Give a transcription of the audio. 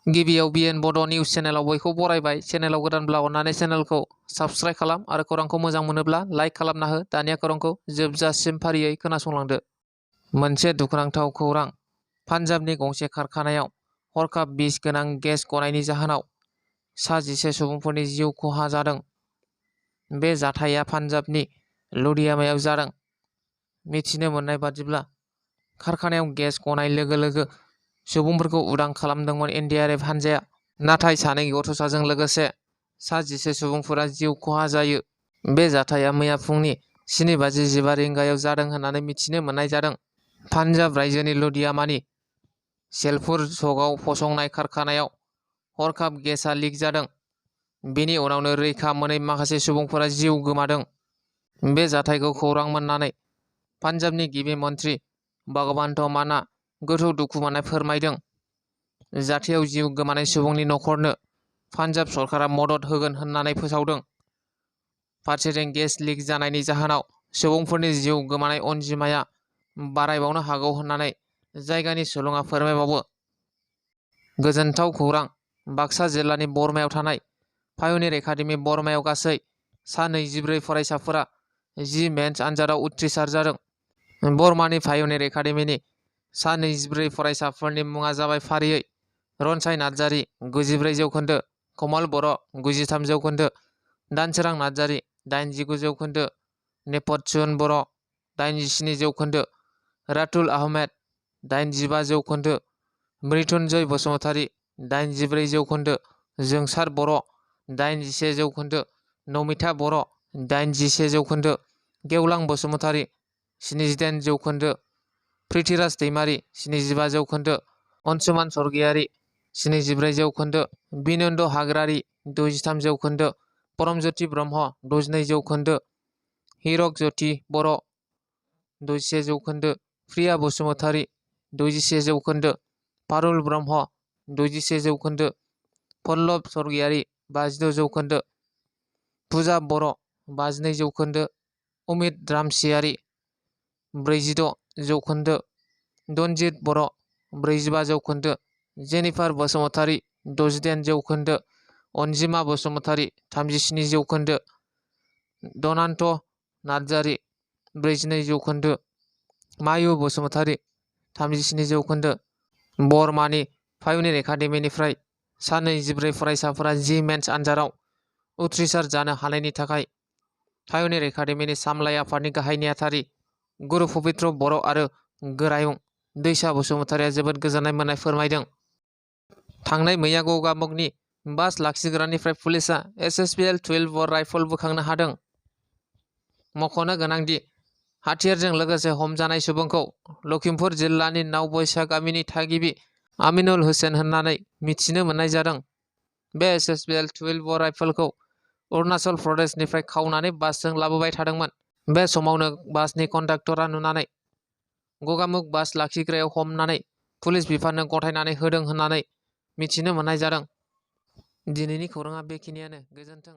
गिबियाव बिएन बड' निउस चेनेलाव बयखौ बरायबाय। चेनेलाव गोदानब्ला अननानै चेनेलखौ साबस्क्राइब खालाम आरो खौरांखौ मोजां मोनोब्ला लाइक खालामना हो। दानिया खौरांखौ जोबजासिम फारियै खोनासंलांदो। मोनसे दुखुनांथाव खौरां। पान्जाबनि गंसे कारखानायाव हरखाब बिस गोनां गेस गनायनि जाहोनाव 11 सुबुंफोरनि जिउ खहा जादों। बे जाथाया पान्जाबनि लुधियानायाव जादों। मिथिनो मोननाय बादिब्ला कारखानायाव गेस गनाय लोगो लोगो सुबुंफोरखौ उदां खालामदोंमोन एनडीआरएफ हानजाया। नाथाय 2 गथ'साजों लोगोसे 11 सुबुंफोरा जिउ खहा जायो। बे जाथाया मैया फुंनि 7:15 रिंगायाव जादों होननानै मिथिनो मोननाय जादों। पान्जाब रायजोनि लुधियानानि सेलपुर चकआव फसंनाय कारखानायाव हरखाब गेसआ लिक जादों। बेनि उनावनो रैखा मोनै माखासे सुबुंफोरा जिउ गोमादों। बे जाथायखौ खौरां मोननानै पान्जाबनि गिबि मन्थ्रि भगवन्त मानआ गोथौ दुखु मोननाय फोरमायदों। जाथायाव जिउ गोमानाय सुबुंनि नखरनो पान्जाब सरकारा मदद होगोन होननानै फोसावदों। फारसेथिं गेस लिक जानायनि जाहोनाव सुबुंफोरनि जिउ गोमानाय अनजिमाया बारायबावनो हागौ होननानै जायगानि सुलुङा फोरमायबावो। गोजोनथाव खौरां। बाक्सा जिल्लानि बरमायाव थानाय पायनियर एकाडेमि बरमायाव गासै सा 24 फरायसाफोरा जि मेन्स आनजादाव उथ्रिसार जादों। बरमानि पायनियर एकाडेमिनि सा 24 फरायसाफोरनि मुङा जाबाय फारियै रनसाय नार्जारि 94 जौखोन्दो, कमल बर' 93 जौखोन्दो, दानसोरां नार्जारि 89 जौखोन्दो, नेपथ्युन बर' 87 जौखोन्दो, रातुल आहमेद 85 जौखोन्दो, मृत्युन्जय बसुमतारी 84 जौखोन्दो, जोंसार बर' 81 जौखोन्दो, नमिता बर' 81 जौखोन्दो, गेवलां बसुमतारी 78 जौखोन्दो, प्रिथिराज दैमारि 75 जौखोन्दो, अनसुमान स्वर्गियारि 74 जौखोन्दो, बिनन्द हाग्रारि 63 जौखोन्दो, परमज्योति ब्रह्म 62 जौखोन्दो, हिरक ज्योति बर' 61 जौखोन्दो, प्रिया बसुमतारी 61 जौखोन्दो, पारुल ब्रह्म 61 जौखोन्दो, पल्लब स्वर्गियारि 52 जौखोन्दो, फुजा बर' 52 जौखोन्दो, अमित रामसियारि 46 जौखोन्दो, दनजित बर' 45 जौखोन्दो, जेनिफार बसुमतारी 68 जौखोन्दो, अनजिमा बसुमतारी 37 जौखोन्दो, दनान्त नार्जारि 42 जौखोन्दो, मायु बसुमतारी 37 जौखोन्दो। बरमानि पायनियर एकाडेमिनिफ्राय सा 24 फरायसाफोरा जि मेन्स आनजादाव उथ्रिसार जानो हानायनि थाखाय पायनियर एकाडेमिनि सामलाय आफादनि गाहाय नेहाथारि गुरु पबित्र बर' आरो गोरायुं दैसा बसुमतारीया जोबोद गोजोननाय मोननाय फोरमायदों। थांनाय मैया गगामुखनि बास लाखिग्रानिफ्राय पुलिसआ एसएसबीएल 12 ब'र राइफल बोखांनो हादों। मख'नो गोनांदि हाथियारजों लोगोसे हमजानाय सुबुंखौ लखिमपुर जिल्लानि नावबयसा गामिनि थागिबि आमिनुल हुसैन होननानै मिथिनो मोननाय जादों। बे एसएसबीएल 12 ब'र राइफलखौ अरुणाचल प्रदेशनिफ्राय खावनानै बासजों लाबोबाय थादोंमोन। बे समावनो बासनि कन्डाक्टरा नुनानै गगामुख बास लाखिग्रायाव हमनानै पुलिस बिफाननो गथायनानै होदों होननानै मिथिनो मोननाय जादों। दिनैनि खौराङा बेखिनियानो। गोजोन्थों।